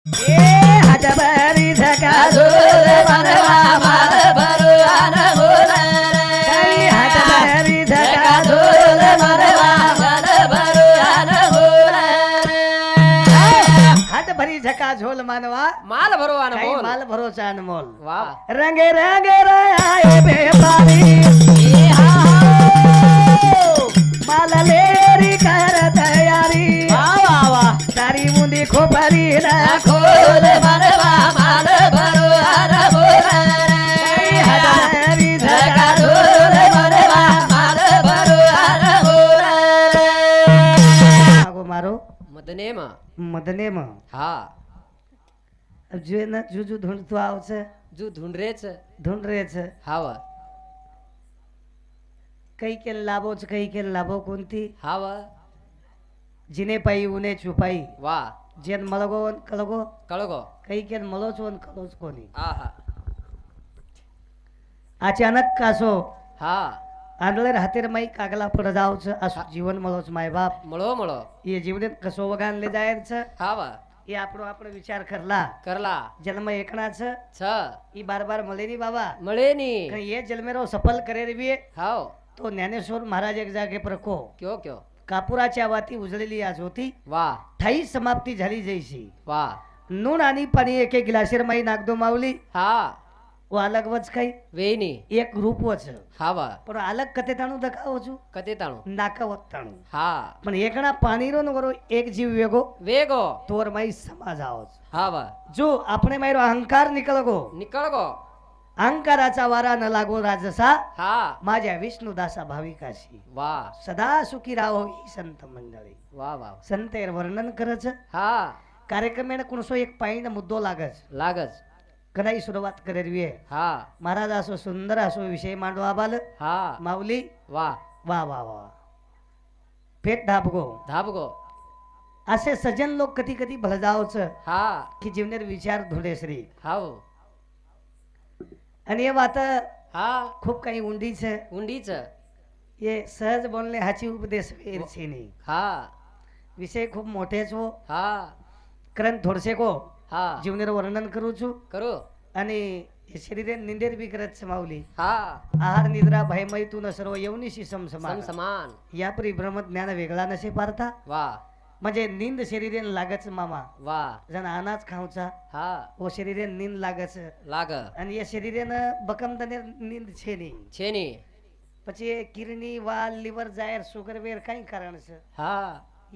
ए हातभरी झकाझोल मनवा माल भरुआन बोल रे हातभरी झकाझोल मनवा माल भरुआन बोल रे हातभरी झकाझोल मनवा माल भरवान काही बोल माल भरोसा अनमोल वाह रंगे रंगे आए बेपारी ए हा माल लेरी कर तयारी वाह वाह वाह सारी मुंदी खोपरी ना खोल मनवा माल भरुआन बोल रे हातभरी झकाझोल मनवा माल भरुआन बोल रे आगो मारो मदने માં મદને માં હા જો ને જુજુ ઢૂંઢતો આવશે જો ઢૂંઢરે છે ઢૂંઢ રહે છે હાવ કઈ કે લાભો છે કઈ કે લાભો કોનથી હાવ જીને પાઈ ઉને છુપાઈ વાહ જેન મલગો ને કલગો કળગો કઈ કે મલો છો ને કલો છો કોની આહા અચાનક કાસો હા આંડલે હાથેર માઈ કાગલા પર જાવ છે આ જીવન મળો છે માય બાપ મળો મળો એ જીવને કસો વગાન લે જાય છે હાવ એ આપણો વિચાર કરલા કરલા જન્મ એકણા છે છ એ બાર બાર મળે ની બાબા મળે ની કઈ એ જન્મેરો સફળ કરે રહીએ હાવ તો જ્ઞાનેશ્વર મહારાજ એક જાગે પર કહો કયો કયો કાપુરાच्या वाती उजळलेली आ ज्योती वाह ठाई समाप्ती झाली जैसी वाह नून आणि पाणी एक एक ग्लासेर माई नागदो मावली हा व अलग वच काही वेनी एक रूप वच हाव पण अलग कते ताणू दखाव छु कते ताणू नाकावत ताणू हा पण एकणा पाणी रो नगरो एक जीव वेगो वेगो तोर माई समाज आवच हाव जो આપણે મારો અહંકાર નીકળગો निकळ गो अहंकाराचा वारा न लागो राजसा हा माझ्या विष्णुदासा भाविकाशी वाह सदा सुखी राहो ही संत मंडळी वाह वाह संतेर वर्णन करच हा कार्यक्रमेण कोणसो एक पायीन मुद्दो लागच लागच कनाई सुरुवात करेरवी हा महाराज असो सुंदर असो विषय मांडवा बाल हा माऊली वाह वा वा वा पेट धापगो धाबगो असे सज्जन लोक कधी कधी भलजावच हा की जीवनेर विचार धुडेश्री हाव आणि हे वात हा खूप काही ઊંડી છે ઊંડીच ये सहज बोलणे हाची उपदेश वेर છે નહીં हा विषय खूप मोठे છો हा कारण थोडसे को हा जीवनेर वर्णन करू છું करू आणि हे शरीरे निंदेर बी करत છે माऊली हा आहार निद्रा भयमय तू न सर्व यवनीशी सम समसमान समान यापरी ब्रह्मज्ञान वेगळा नसे पारता वाह म्हणजे नींद शरीरे लागच मामा वाह जण अनाज खाऊचा हा व शरीरे नींद लागच लाग आणि या शरीरे बकम तने नींद છે નહીં छेनी પછી કિડની વાલ લીવર જાહેર સુગર વેર કઈ કારણ છે हा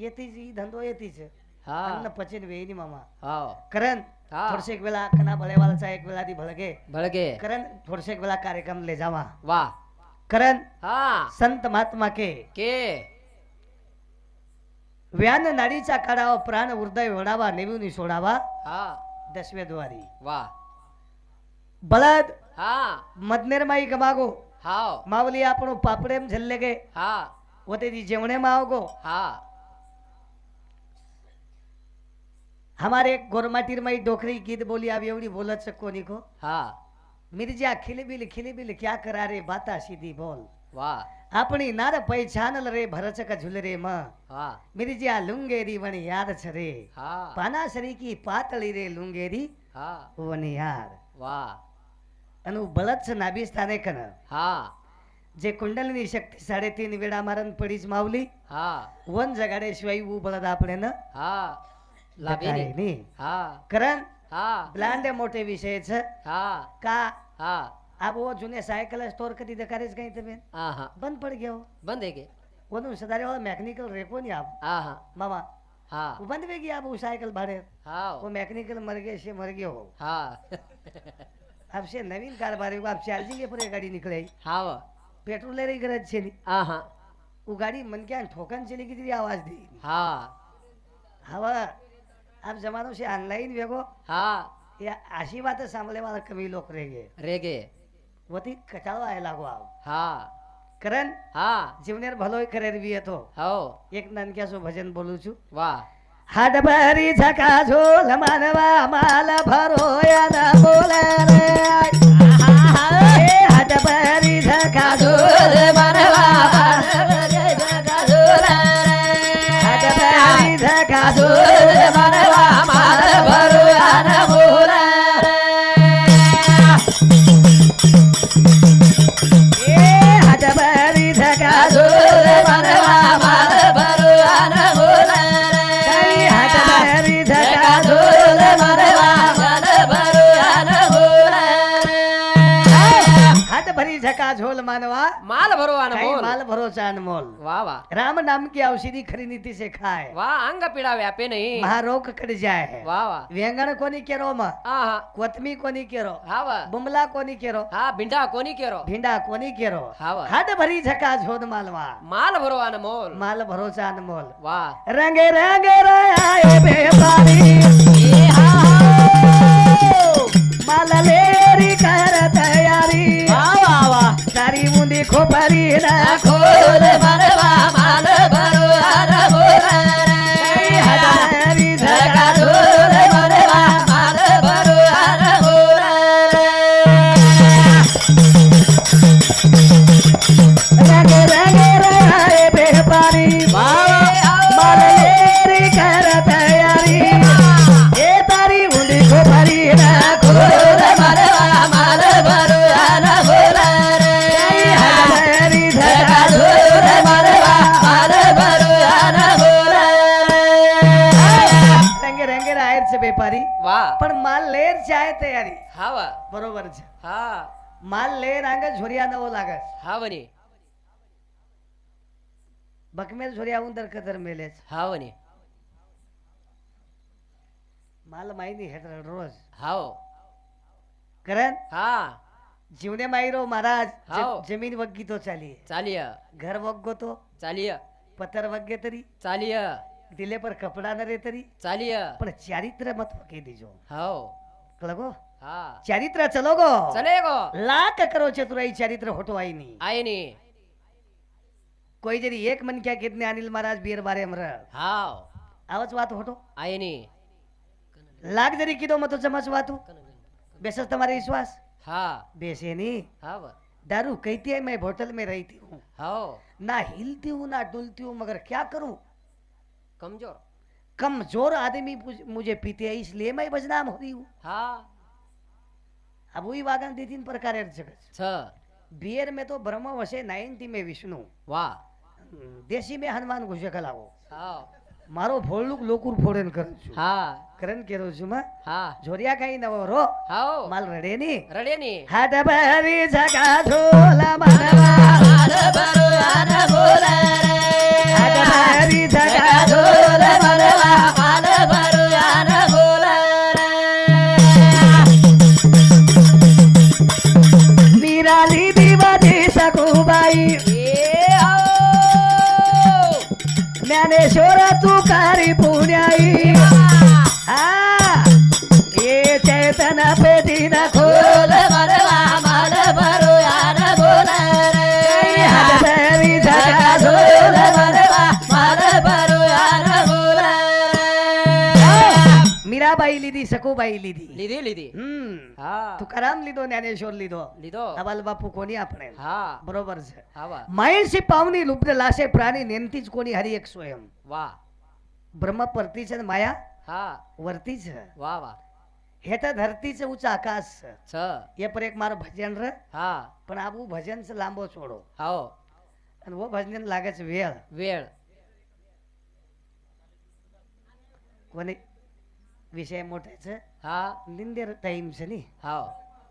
येती जी धंधो येती છે हा अन्न पचन वेयनी मामा हाव करण हा. थोडसे एक वेळा कना भळेवालाचा एक वेळा दी भळगे भळगे करण थोडसे एक वेळा कार्यक्रम ले जावा वाह करण हा संत महात्मा के व्यान नाडीचा काढावा प्राण हृदय वडावा नेविनी सोडावा हा 10व्या द्वारी वाह बलद हा मदनेर माई गमागो हाव मावली आपण पापडेम झल्ले गे हा होते दी जेवणे मावगो हा हमारे गोरमाटीर माई डोकरी गीत बोली अब एवढी बोलत कोणी को हा मिर्जा खिलबिल क्या करा रे बाता सीधी बोल वाह अपनी नार पहचानल रे भरच का झुल रे म वाह मिर्जा लुंगेरी वन याद छ रे हा पानासरी की पातळी रे लुंगेरी हा वन यार वाह अनु बळच नाभी स्थाने कन हा जे कुंडलिनी शक्ती 3.5 वेळा मारन पडीच मावली हा वन जगाडे शिवाय ऊ बळद आपणे न हा लाभेनी नी हा करण हा ब्लांड मोठे विषय छ हा का हा अब वो जूने सायकल स्टोर कधी दकारेच काही तबे आहा बंद पड़ गयो बंद है के वनु सदारे वाला मैकेनिकल रेको नहीं आप आहा मामा हा वो बंद वे गया आप वो साइकिल भाड़े हाव वो मैकेनिकल मर गए से मर गए हो हा अब से नवीन कारबारी को आप चार्जिंग पर गाड़ी निकले हाव पेट्रोल ले रही गरज छे नहीं आहा वो गाड़ी मन क्या ठोकन चली की तेरी आवाज दी हा हवा अब जमानों से ऑनलाइन वेगो हा या आशी बात सांभले वाला कमी लोग रह गए रेगे वती कचाळवा आहे लागो आप हा करण हा जीवनेर भलोय करेर भी तो हो एक ननक्यासो भजन बोलू छू वाह हात भरी झका झोल मानवा माल भरो या न बोल रे हात भरी झका झोल मानवा हात भरी झका झोल मानवा माल भरो या झका झोल मानवा माल भरवान काही मोल माल भरोसा अनमोल वा वा राम नाम की औषधी खरी नीति से खाए वा अंग पीडा व्यापे नाही महारोग कट जाए वा वा व्यंगण कोणी केरो म हा कोथमी कोणी केरो हा वा बुमला कोणी केरो हा भिंडा कोणी केरो भिंडा कोणी केरो हा वा हात भरी झका झोल मालवा माल भरवान मोल माल भरोसा अनमोल वा रंगे रंगे आए व्यापारी ए हा माल लेरी कर तयारी वा वा वा सारी मुंदी खोपरी ना खोल भरवा माल भरवान मोल हात भरी झका झका झोल भरवा माल भरवान मोल रंगे रंगे आए व्यापारी माल लेरी कर तयारी ए तारी मुंदी खोपरी ना खोल भरवा माल भरवान मोल हात भरी झका झका झोल भरवा माल भरवान मोल रंगे रंगे राहेरचे व्यापारी वा पण माल लेर आहे तयारी हा वा बरोबर છે हा માલ લેર આંગે ઝોરિયા નવો લાગે हा वनी બકમેલ ઝોરિયા ઉંદર કદર મેલે છે हा वनी માલ માઈની હેઠળ રોજ हाव કરન हा જીવને માઈરો મહારાજ હાઓ. જમીન વગ્ગી તો ચાલીએ चालिय ઘર વગ્ગો તો चालिय પથ્થર વગ્ગે તરી चालिय દિલે પર કપડા ન રે તરી चालिय પણ ચારિત્ર મત વગે દીજો हाव કળગો हा ચારિત્ર ચલોગો चलेगो લાખ કરો ચતુરાઈ ચારિત્ર હોટવાઈ ની आहे नी કોઈ જરી એક મન ક્યાં કીધને અનિલ મહારાજ બીર બારે અમર हाव આવच વાત હોટો आहे नी લાખ જરી કીધો મતો ચમચ વાતું બેસસ તમારે વિશ્વાસ हा बेसे नहीं हाव दारू कहती है मैं होटल में रहती हूँ हाव ना हिलती हूँ ना डुलती हूँ मगर क्या करूँ कमजोर कमजोर आदमी मुझे पीते है इसलिए मैं बदनाम हो रही हूँ हा अब वही वागन दे तीन प्रकार जगत छ बियर में तो ब्रह्म वसे 90 में विष्णु वा देशी में हनुमान घुसे कलावो हाव मारो भोळलुक लोकुर फोड़न करू છું हा કરન કેરો છું માં हा જોરિયા કાઈ નવો રો हाव माल रडे नी रडे नी हात भरी झका झोला मानवा माल भरवान मोल हात भरी झका झोल भरवा माल भरवान मोल निराली दिवाजी सखूबाई ए आओ ज्ञानेश्वर तुकारी पुण्याई हा ये चैतन पेटी न खोल खोल भरवा माल भरवान मोल हात भरी झका झोल झोला भरवा माल भरवान मोल मीराबाई લીધી સખુબાઈ લીધી લીધી લીધી હા તુકારામ લીધો જ્ઞાનેશ્વર લીધો લીધો અવાલ બાપુ કોની આપણે હા બરોબર છે આવા માયસી પાવની લુપ્ત લાશે પ્રાણી નેમતી જ કોની હરી એક સ્વયં વા ब्रह्म परती છે ને માયા હા વરતી છે વા વા हेत धरती से ऊंचा आकाश છે छ ये पर एक मारो भजन रे હા पण आबू भजन से लांबो छोड़ो हाओ અને वो भजन लागे છે वेळ वेळ कोणी विषय मोठे છે हा निंदेर टाइम છે ની हाओ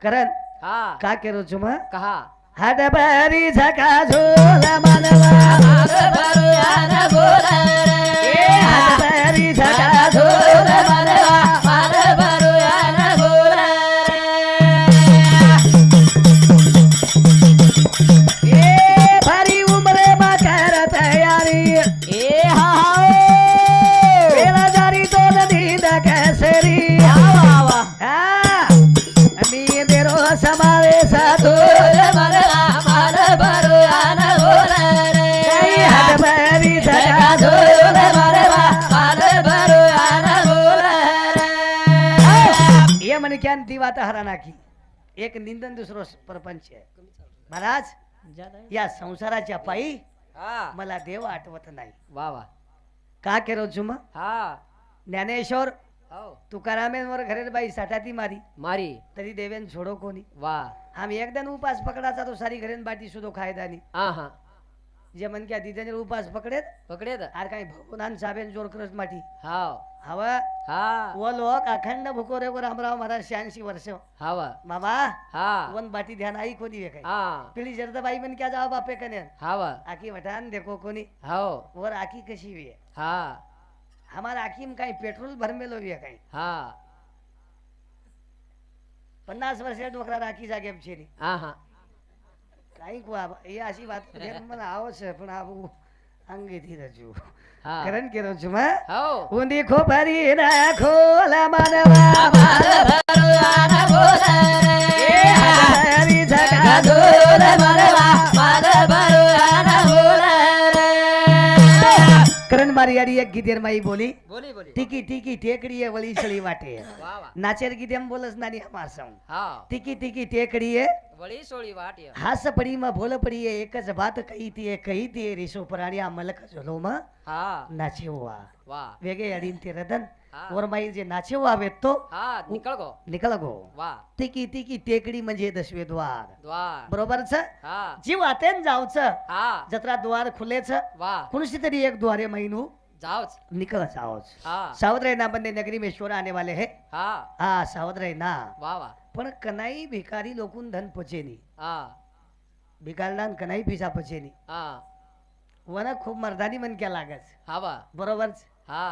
करण हा का केरो છું માં कहा हात भरी झका झोला मानवा माल भरवान मोल ए हात भरी झका झोल झोला भरवा माल भरवान मोल ए भरी उम्र में कर तयारी ए हाओ वेला जारी तो नदी कैसरी आवा मी देरो समावेश तो झोल भरवा माल भरवान मोल हात भरी झका झोल झोला भरवा माल भरवान मोल ये मन क्या ती वात हरा नाखी एक निंदन दुसरो प्रपंच आहे महाराज या संसाराच्या पायी हा मला देव आठवत नाही वा वा का केरो जुमा हा ज्ञानेश्वर हो तुकारामेंवर घरेर बाई साठाती मारी मारी तरी देवेन छोडो कोणी वा आम्ही एकदा उपास पकडाचा तो सारी घरेन बाटी सुद्धा खायदानी हा हा जे मन क्या दिदे उपास पकड़े पकडे द आर काही भगवान साबेन जोर करत माठी हाव हवा हा वो लोक अखंड भुको रे को रामराव महाराज 86 वर्ष हाव मामा हा वन बाटी ध्यान आई कोनी वे काही हा पिली जरदाबाई मन क्या जाओ बापे कने हाव आकी वठान देखो कोनी हाव और आकी कशी वे हा हमारा आकी में काही पेट्रोल भरमेलो वे काही हा 50 वर्ष डोकरा राखी जागे छेनी हा हा काही को ये अशी बात घेर मला आवच पण आबू अंगे धी रजू हा करण केरो छुमा हाव उंदी खोपरी ना खोला मानवा भरुआन बोल ए हरी जगा गदोर मरवा माद भरुआन बोल करण मारी यारी एक गीतेर माई बोली बोली बोली टिकी टिकी टेकड़ी है वली चली वाटे वा वा नाचेर गीते हम बोलस नानी हमार संग हाव टिकी टिकी टेकड़ी है वळी सोळी वाट हास पड़ी में भोल पड़ी है एकच बात कही थी रिसो पराणिया मलक झोलो में हा नाचे हुआ वा वेगे अडीन ते रदन हा. और माई जे नाचे हुआ वे तो हा निकळ गो निकल गो वा टिकी टिकी टेकड़ी म्हणजे दशवे द्वार द्वार बरोबर छ हा जीव आतेन जावच हा जत्रा द्वार खुले छ वा कुणसी तरी एक द्वारे महीनू जाओच निकल जाओच हा सावध रहना बंदे नगरी में शोर आने वाले है हा हाँ सावध रहना वा वा पण कनाई भिकारी लोकून धन पचेनी हा भिकारदान कनाई पिसा पचेनी हा वना खूप मर्दानी मन क्या लागस हा वा बरोबर हा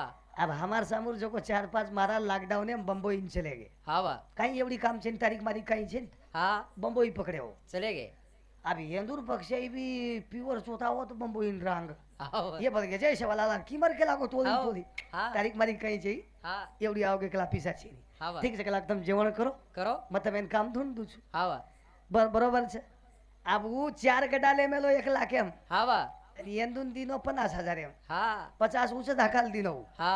अब हमार सामूर जो को 4-5 मारा लॉकडाउन में बम्बो इन चले गए हा वा कहीं एवढी काम छे तारीख मारी कहीं छे हा बम्बो ही पकड़े हो चले गए अब येंदूर पक्षी भी प्योर चोता हो तो बम्बो इन रांग हाव ये बल गए जय शवाला कीमर के लागो तोली हाव. तोली हा तारीख मारी कहीं छे हा एवढी आवगे कला पिसा छे हा वा ठीक છે કલાક તમે જેવણ કરો करो મતલબ એને કામ ઢૂંઢું છું हा वा બરોબર છે આ હું 4 ગડા લે મેલો 1 લાખ એમ हा वा એંદુન દીનો 50,000 એમ हा 50 ઊંચે દાખલ દીનો हा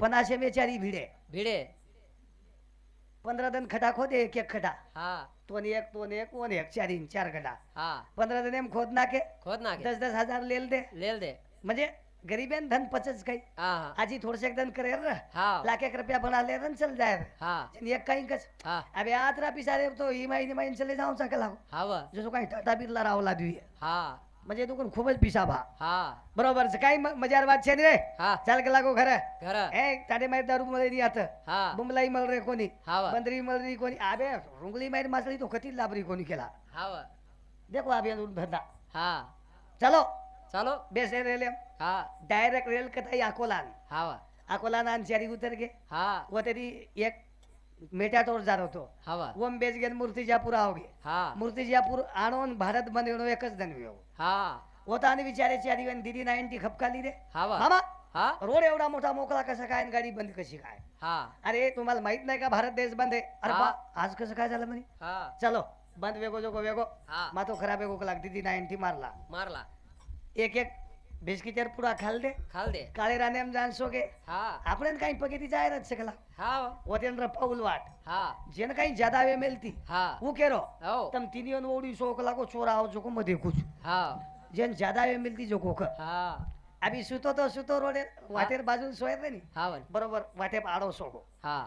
50 में चारी भीड़े भिडे 15 दिन खटा खोदे एक एक खटा हा तोन एक चारी 4 गडा हा 15 दिन एम खोद नाके खोद ना 10-10 हजार लेल दे लेल दे म्हणजे गरीबेन धन पचच काही हा हा आजी थोडसे धन करे र हा लाख एक रुपया बना ले रन चल जाए हा एक काही कस हा अबे आतरा पिसारे तो ही माहिती चले जाऊन सका लागो हा वा जसो काही टाटा बिरला रावला दुई हा म्हणजे तू कोण खूपच पिसा भा हा बरोबर છે काही मजार વાત છે ને रे हा ચાલ કે લાગો ઘરે घर એ તારે મારી દારૂ મળી રહી આત हा बुमलाई मल रे कोणी हा वा बंदरी मल रही कोणी आबे रुंगली मारी मासळी तो कती लाबरी कोणी केला हा वा देखो आबे धंदा हा चलो चालो बेसे रेले हा डायरेक्ट रेल कथाई अकोलान हा वा अकोलान अंचारी उतर गे हा वो तेरी एक मेटाटोर जा रहो तो हा वा वो बेच गेल मूर्तिजापूर आओगे हा मूर्तिजापूर आणून भारत बंद एकच धन व्यो हा होता आणि विचारे चारी दीदी 90 खपकाली रे हा वा मामा हा रोड एवढा मोठा मोकळा कसा काय आणि गाडी बंद कशी काय हा अरे तुम्हाला माहित नाही का भारत देश बंद आहे अरे हा. बा आज कसं काय झालं म्हणे हा चलो बंद वेगो जोगो वेगो हा मा तो खराब वेगो लागती ती 90 मारला मारला एक एक बिस्किटर पुरा खाल दे खाल दे काळे राणे हम जान सोगे हा आपण काही पगेती जायरच शकला हा वतेंद्र पाऊल वाट हा जेन काही ज्यादा वे मिलती हा वो केरो हो तम तीनियन ओडी सोक लागो चोरा आओ जोको मध्ये कुछ हा जेन ज्यादा वे मिलती जो कोक हा अभी सुतो तो सुतो रोडे वाटेर बाजू सोय रे नी हा वन बरोबर वाटे आडो सोगो हा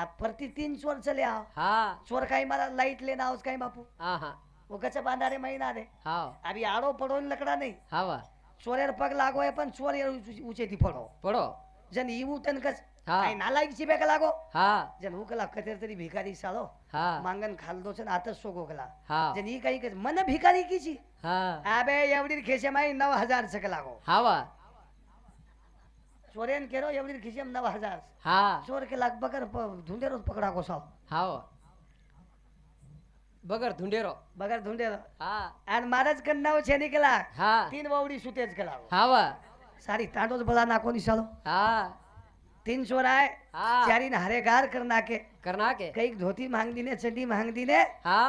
आप प्रति 3 चोर चले आओ हा चोर काही मला लाईट लेना आओ काही बापू हा हा वो कच्चा बांधा रे महीना दे हा अभी आड़ो पड़ो ने लकड़ा नहीं हा वा चोरेर पग लागो है पण चोर ऊंचे थी पड़ो पडो जन ईवू तन कस हा आई नालायक चिबे का लागो हा जन हु कला कतेर तरी भिकारी सालो हा मांगन खाल दो छन आतच सोगो कला हा जन ई काही कस मन भिकारी कीची हा आबे एवढी खेचे माई 9000 सक लागो हा वा चोरेन केरो एवढी खिचेम 9000 हा चोर के लाग बकर धुंडे रोज पकड़ा को साव हा वा बगर धुंडेरो बगर धुंडे हा आणि महाराज कन्नाव छे निकला हा 3 वावडी सुतेज कला हा वा सारी तांडोज बला नाको नि सालो हा 3 चोर आए हा चारी ने हरेगार कर नाके करना के कई धोती मांग दीने चड्डी मांग दीने हा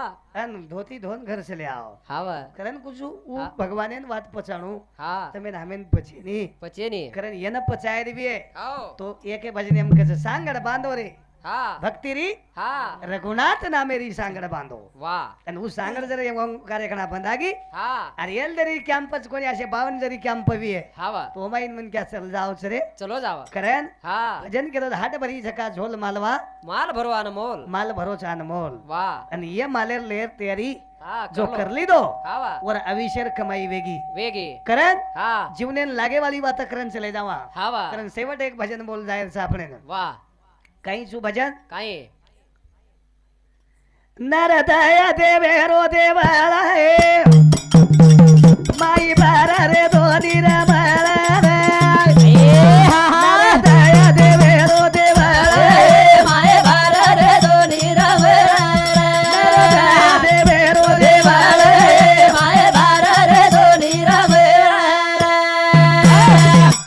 अन धोती धोन घर से ले आओ हा वा करन कुछ ऊ हा. भगवानेन वात पचाणू हा तमे नामेन पचेनी पचेनी करन येन पचाय दिवे आओ तो एके भजने हम कसे सांगड बांधो रे हा भक्ति री हा रघुनाथ नामेरी सांगड बांधो वा आणि ऊ सांगड जर कार्यक्रम बंदागी हा अरे एल जरी कॅम्पच कोणी असे 52 जरी कॅम्प भी आहे हा वा तो माइन मन क्या चल जाओच रे चलो जावा करन हा भजन केलं हाट भरी झका झोल मालवा माल भरवा न मोल माल भरोचा अनमोल वा आणि ये मालेर लेर तेरी हा जो करलो. करली दो हा वा वर अविशेर कमाई वेगी वेगे करण हा जीवने लागे वाली बात करण चले जावा हा वा कारण शेवट एक भजन बोल जायचं आपण वा काही सु भजन काय नरदया देवेरो देवाला हे माई बारा रे दोनी रमाला नरदया देवेरो देवाला माये बार रे दोन्ही नरदया देवेरो देवाला माये बार रे दोन्ही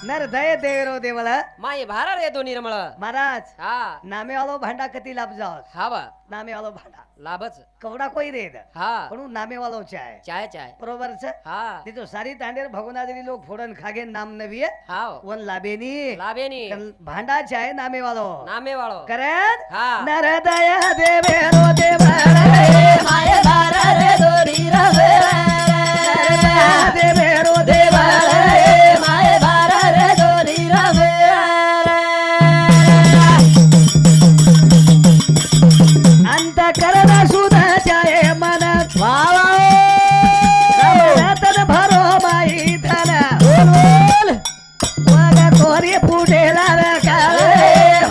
नरदया देवेरो देवाला माये भार रे दोन्ही रमळ महाराज हा नामे वालो भांडा कती लाभ जाओ हा वा नामे वालो भांडा लाभच कवडा कोई रे हा पण नामे वालो चाय चाय चाय बरोबर छ हा ते तो सारी तांडेर भगवनादेवी लोग फोडन खागे नाम नवी हा वन लाभेनी लाभेनी भांडा चाय नामे वालो नामे वाळो करण हा नरदया देवेरो देवाला माये बार रे दोन्ही नरदया देवेरो देवाला माये बार रे दोन्ही अंत करण सुधा चाय मन तन भरो माई धन वग कोरी फुटेला काळ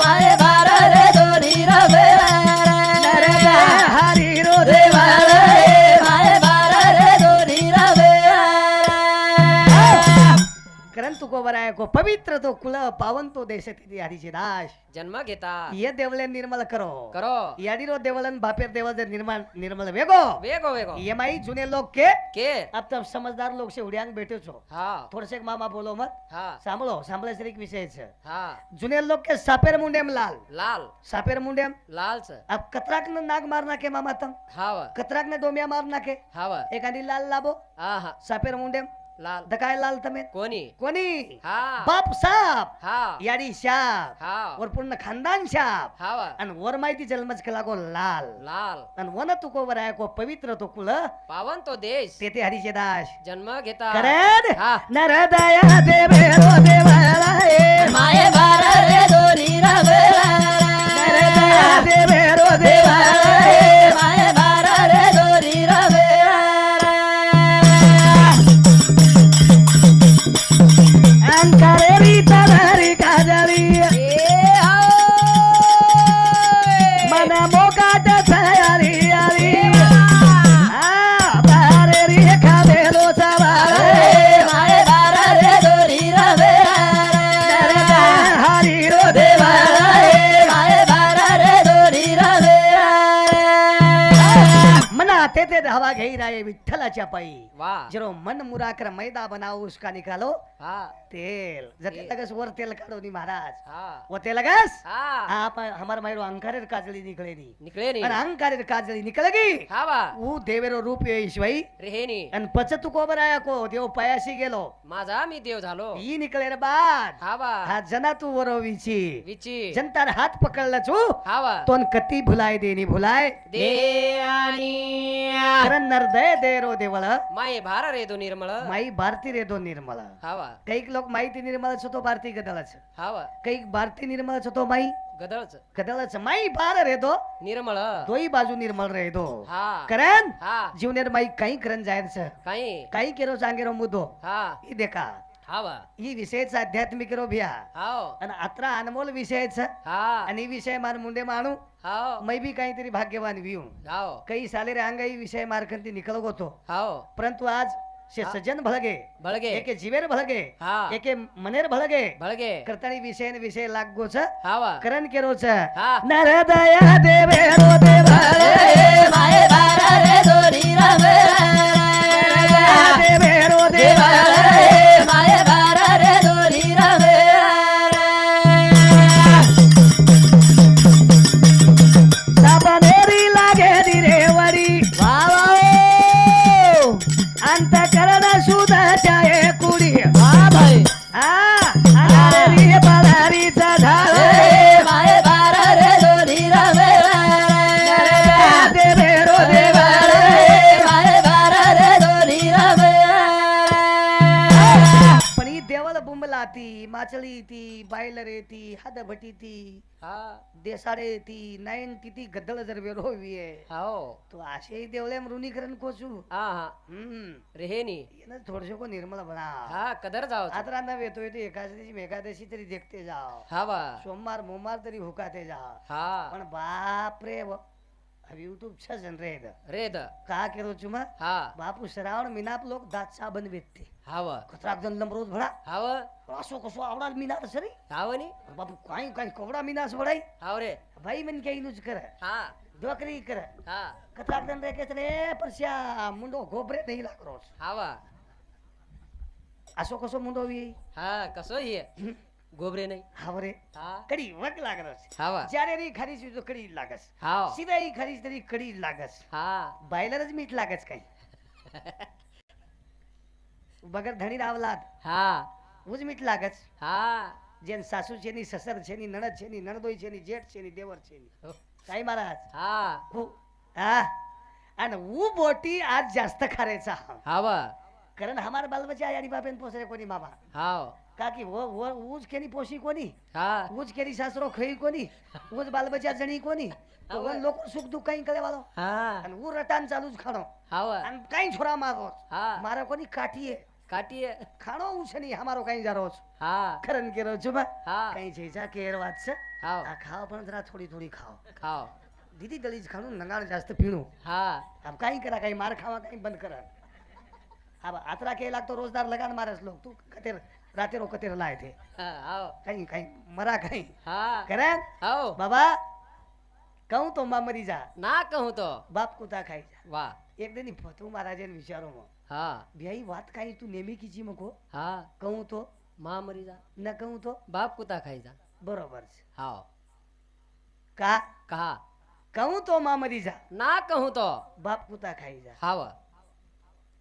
माये बार रे दोन्ही नरदया हरी रो देवाला माये बार रे दोन्ही करण तू को बराय को पवित्र तो कुल पावन तो देश तिथे हरीचे दास जन्म घेता ये देवले निर्मल करो करो याडी रो देवलन बापेर देवल जे निर्माण निर्मल वेगो वेगो वेगो ये माई जुने लोग के के अब तब समझदार लोग से उड़ियांग बैठे छो हा थोड़े से मामा बोलो मत हा सांभळो सांभळे श्री विषय छ हा जुने लोग के सापेर मुंडेम लाल लाल सापेर मुंडेम लालच अब कतराक न नाग मार नाके मामा तम हाव कतराक न डोमिया मार नाके हाव एखादी लाल लाभो आहा सापेर मुंडेम लाल दकाय लाल तमे कोणी कोणी हा बाप साप हा याडी शाप हाव वर पूर्ण खानदान शाप हाव आणि वर माहिती जन्मच केला गो लाल लाल आणि वन तुको वर आहे को पवित्र तो कुल पावन तो देश तेथे हरीचे दास जन्म घेता करेन हा नरदया देवेरो देवाला हे माये बार रे दोन्ही नरदया देवेरो देवाला हे माये बार रे दोन्ही अंकारेरी तलहरी काजळी मन मोकाट छयारी आली बारेरी खादेलो सवार माये बार रे दोन्ही नरदया हरी रो देवाला माये बार रे दोन्ही मना तेथे धावा घेई राये विठ्ठलाच्या पायी वा जरो मन मुराकर मैदा बनाओ उसका निकालो हा तेल जते लगस वर तेल काढो नी महाराज हा वो तेल लगस हा आप हमार मायरो अंकारेर काजळी निकळे नी निकळे नी आणि अंकारेर काजळी निकळगी हा वा ऊ देवेरो रूप येईश्वई रेहेनी आणि पचतु को बराया को देव पायाशी गेलो माझा मी देव झालो ई निकळे रे बाद हा वा हा जना तू वरोवीची विची जनतार हात पकडला चू हा वा तोन कती भुलाय देनी भुलाय देवानी कारण नरदय दे रो देवळ माये भार रे दो निर्मळ माई भारती रे दो निर्मळ हा वा कैक लोक माहिती निर्मळच होतो भारती गदळच हा वा कैक भारती निर्मळच होतो माई गदळच गदळच माई बार रे दो निर्मळ दोई बाजू निर्मळ रे दो हा करण हा जीवनेर माई काही करन जायच काही काही केरो सांगेरो मुद्दो हा ही देखा हा वा ही विषयच आध्यात्मिक रो भिया हाव आणि अत्रा अनमोल विषयच हा आणि विषय मार मुंडे माणू हाव मै बी काहीतरी भाग्यवान विऊ हाव काही साले रे अंगाई विषय मारखंती निकल होतो हाव परंतु आज शे सज्जन भळगे बळगे एके जीवेर भळगे हा एके मनेर भळगे बळगे करतानी विषय विषय लागोच हा वा करण केरोच हा नरदया देवे रो देवाले माये बार रे दोन्ही नरदया देवे रो देवाले माये बार रे दोन्ही साबनेरी लागे दिरेवरी अंत करण सुधाच्या कुडी हा भाई अनारी बलारीचा झाड माये बार रे दोन्ही ती माचळी ती बायलर ती हादभटी ती हा देसाडे ती 90 ती गद्दळ जर वेरोवी आहे हो तो असे देवळे ऋणीकरण कोचू हा हा रेहेनी येणं थोडसे को निर्मळ बना हा कदर जाव आदरा न येतोय ते एकादशी मेकादशी तरी देखते जाओ हा वा सोमवार मोमवार तरी हुकाते जाओ हा पण बाप रे युट्यूब छ जन रेद का केरो चुमा हा बापू श्रावण मिनाप लोक दात साबण वेचते हाव खतराक जन लंबरोज भडा हाव असो कसो आवडा मिनार सरी हावनी बापू काही काही कवडा मिनास बडाई हाव रे भाई मन काही नुज कर हा डोकरी कर हा खतराक जन रे केस रे परश्या मुंडो गोबरे नाही लाग रोज हावा असो कसो मुंडो वी हा कसो ये गोबरे नाही हावरे हा कडी वग लाग रोज हावा જ્યારે રી ખરીશ તો કડી લાગસ हाव સિવાય ખરીશ તરી કડી લાગસ हा બાયલર જ મીઠ લાગસ કઈ બગર ધણી રાવલાદ हा ઉજ મીઠ લાગસ हा જેન સાસુ છે ની સસર છે ની નણદ છે ની નણદોઈ છે ની જેઠ છે ની દેવર છે ની काय महाराज हा हा आणि ऊ बोटी आज जास्त खारेचा हावा कारण हमार बालबच्चा याडी बापेन पोसरे कोणी मामा हाव का की वो ऊज केनी पोशी कोणी हा ऊज केनी सासरो खई कोणी ऊज बालबच्चा जणी कोणी तो वन लोक सुख दुःख काही करे वालो हा आणि ऊ रटान चालूच खाणो हावा आणि काही छोरा मारो हा मारा कोणी काठी आहे काटिए खाणो उछनी हमारो काही जा रोज हा खरन केरो जुमा हा काही छेचा केर वाच हाव आ खाओ पण जरा थोडी थोडी खाओ खाओ दीदी दलीज खाणू नंगाण जास्त पिणू हा अब काही करा काही मार खावा काही बंद करा अब आतरा के लागतो रोजदार लगान मारस लोग तू कतेर रातेरो कतेर लाय थे हाव काही काही मरा काही हा करेन हाव बाबा कहूं तो मां मरी जा ना कहूं तो बाप कुता खाई जा वा एक दिन फतू महाराजन विचारो मग हा भ्याई वात काही तू नेहमी किची मको हा कहूं तो मां मरी जा न कहूं तो बाप कुता खाई जा बरोबर છે. हाव का कहा कहूं तो मां मरी जा ना कहूं तो बाप कुता खाई जा हाव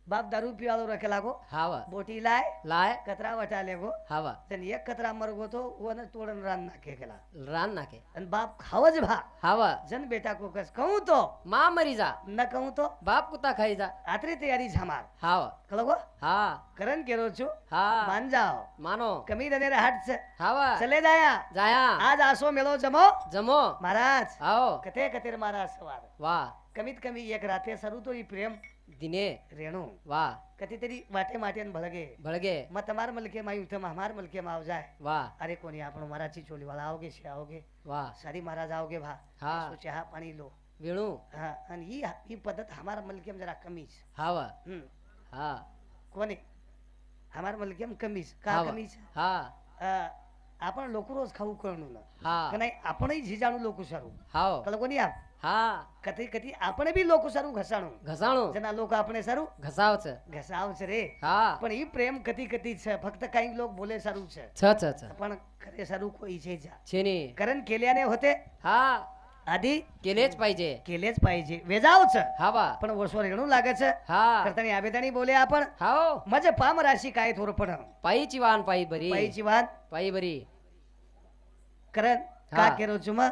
बाप दारू पिवालो रखे लागो हाव बोटी लाय लाय कचरा वटा लेगो हाव तन एक कचरा मरगो तो वन तोडन रान नाखे गेला रान नाके आणि बाप खावज भा हाव जन बेटा को कस कहूं तो मां मरी जा न कहूं तो बाप कुता खाई जा आतरी तयारी झमार हाव कळगो हा करण केरो छु हा मान जाओ मानो कमी दने हट से हाव चले जाया जाया आज आसो मेलो जमो जमो महाराज हाव कथे कतेर महाराज सवार वा कमीत कमी एक राते सरू तो ही प्रेम दिने रेणू वा कधीतरी वाटे माटेन भळगे भड़गे मग तमार मलके माई उठम हमार मलके माव जाए वाह अरे कोणी आपण मराठी चोली वाला आओगे से आओगे वाह सारी महाराज आओगे भा हाँ। सो चहा पाणी लो वेणु हाँ आणि ही पद्धत हमार मलके जरा कमीच हावा हा कोणी हमार मलके कमीच का हावा कमीच हा आपण लोक रोज खाऊ कळणू ना हा का नाही आपणही झिजाणू लोक सारू हाव कल कोणी आप हा कधी कधी आपण बी लोक सारू घसाणू घसाणू जना लोक આપણે સારું घसावच ઘસાવ છે રે हा પણ ઈ પ્રેમ કતી કતી છે ફક્ત काही लोक बोले સારું છે छ छ छ पण खरे सारू કોઈ છે જા छेनी कारण केल्याने होते हा आधी केलेच पाहिजे केलेच पाहिजे वेजाव छ हावा पण वर्षो रेणू लागे છે हा करतानी आबेदानी बोले आपण हाव मजे पाम राशी काय थोर पण पायीची वाहन पायी बरी पायीची वाद पायी बरी कारण का हा. केरो चुमा